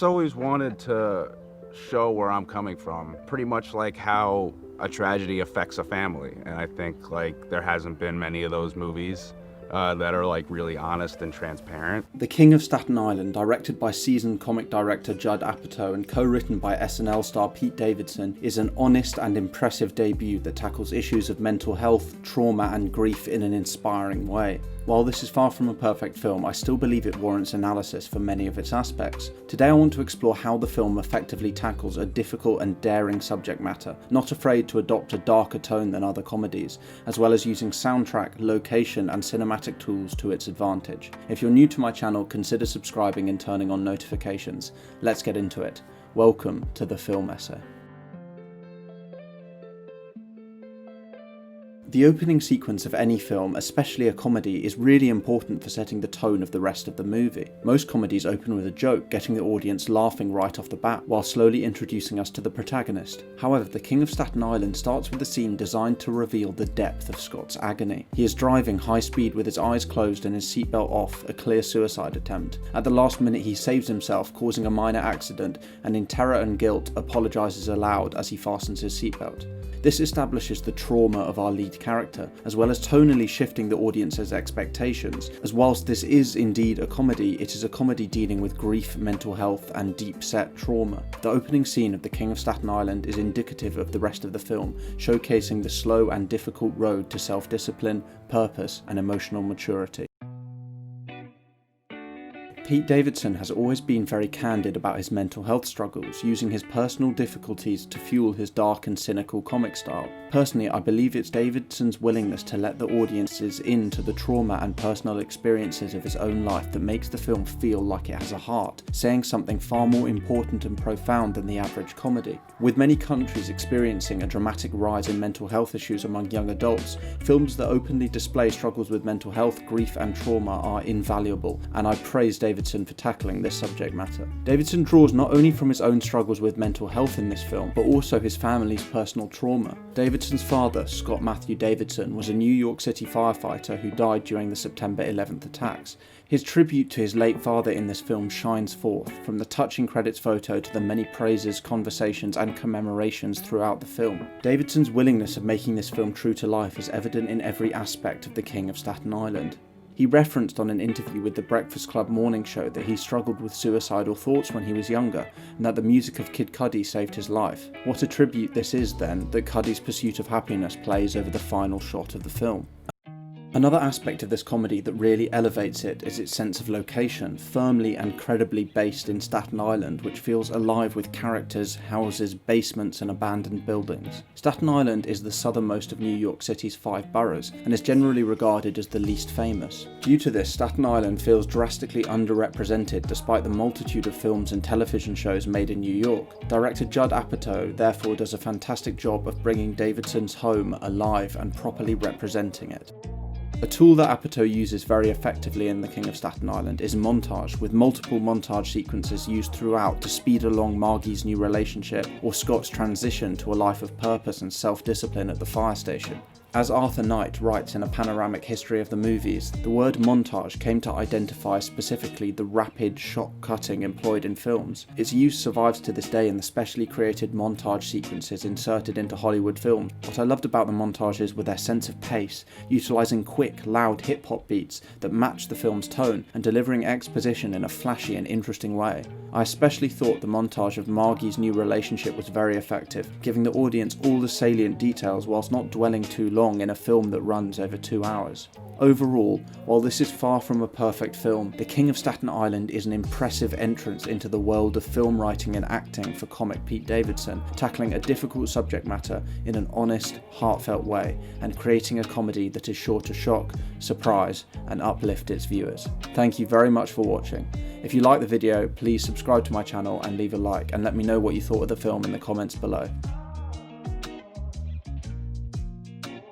Always wanted to show where I'm coming from, pretty much like how a tragedy affects a family. And I think like there hasn't been many of those movies that are like really honest and transparent. The King of Staten Island, directed by seasoned comic director Judd Apatow and co-written by SNL star Pete Davidson, is an honest and impressive debut that tackles issues of mental health, trauma and grief in an inspiring way. While this is far from a perfect film, I still believe it warrants analysis for many of its aspects. Today I want to explore how the film effectively tackles a difficult and daring subject matter, not afraid to adopt a darker tone than other comedies, as well as using soundtrack, location and cinematic tools to its advantage. If you're new to my channel, consider subscribing and turning on notifications. Let's get into it. Welcome to the Film Essay. The opening sequence of any film, especially a comedy, is really important for setting the tone of the rest of the movie. Most comedies open with a joke, getting the audience laughing right off the bat, while slowly introducing us to the protagonist. However, The King of Staten Island starts with a scene designed to reveal the depth of Scott's agony. He is driving high speed with his eyes closed and his seatbelt off, a clear suicide attempt. At the last minute he saves himself, causing a minor accident, and in terror and guilt apologises aloud as he fastens his seatbelt. This establishes the trauma of our lead character, as well as tonally shifting the audience's expectations, as whilst this is indeed a comedy, it is a comedy dealing with grief, mental health and deep-set trauma. The opening scene of The King of Staten Island is indicative of the rest of the film, showcasing the slow and difficult road to self-discipline, purpose and emotional maturity. Pete Davidson has always been very candid about his mental health struggles, using his personal difficulties to fuel his dark and cynical comic style. Personally, I believe it's Davidson's willingness to let the audiences into the trauma and personal experiences of his own life that makes the film feel like it has a heart, saying something far more important and profound than the average comedy. With many countries experiencing a dramatic rise in mental health issues among young adults, films that openly display struggles with mental health, grief and trauma are invaluable, and I praise Davidson for tackling this subject matter. Davidson draws not only from his own struggles with mental health in this film, but also his family's personal trauma. Davidson's father, Scott Matthew Davidson, was a New York City firefighter who died during the September 11th attacks. His tribute to his late father in this film shines forth, from the touching credits photo to the many praises, conversations and commemorations throughout the film. Davidson's willingness of making this film true to life is evident in every aspect of The King of Staten Island. He referenced on an interview with the Breakfast Club morning show that he struggled with suicidal thoughts when he was younger, and that the music of Kid Cudi saved his life. What a tribute this is then, that Cudi's pursuit of happiness plays over the final shot of the film. Another aspect of this comedy that really elevates it is its sense of location, firmly and credibly based in Staten Island, which feels alive with characters, houses, basements and abandoned buildings. Staten Island is the southernmost of New York City's 5 boroughs, and is generally regarded as the least famous. Due to this, Staten Island feels drastically underrepresented despite the multitude of films and television shows made in New York. Director Judd Apatow therefore does a fantastic job of bringing Davidson's home alive and properly representing it. A tool that Apatow uses very effectively in The King of Staten Island is montage, with multiple montage sequences used throughout to speed along Margie's new relationship or Scott's transition to a life of purpose and self-discipline at the fire station. As Arthur Knight writes in A Panoramic History of the Movies, the word montage came to identify specifically the rapid shot cutting employed in films. Its use survives to this day in the specially created montage sequences inserted into Hollywood films. What I loved about the montages were their sense of pace, utilising quick, loud hip-hop beats that matched the film's tone and delivering exposition in a flashy and interesting way. I especially thought the montage of Margie's new relationship was very effective, giving the audience all the salient details whilst not dwelling too long in a film that runs over 2 hours. Overall, while this is far from a perfect film, The King of Staten Island is an impressive entrance into the world of film writing and acting for comic Pete Davidson, tackling a difficult subject matter in an honest, heartfelt way, and creating a comedy that is sure to shock, surprise, and uplift its viewers. Thank you very much for watching. If you like the video, please subscribe to my channel and leave a like, and let me know what you thought of the film in the comments below.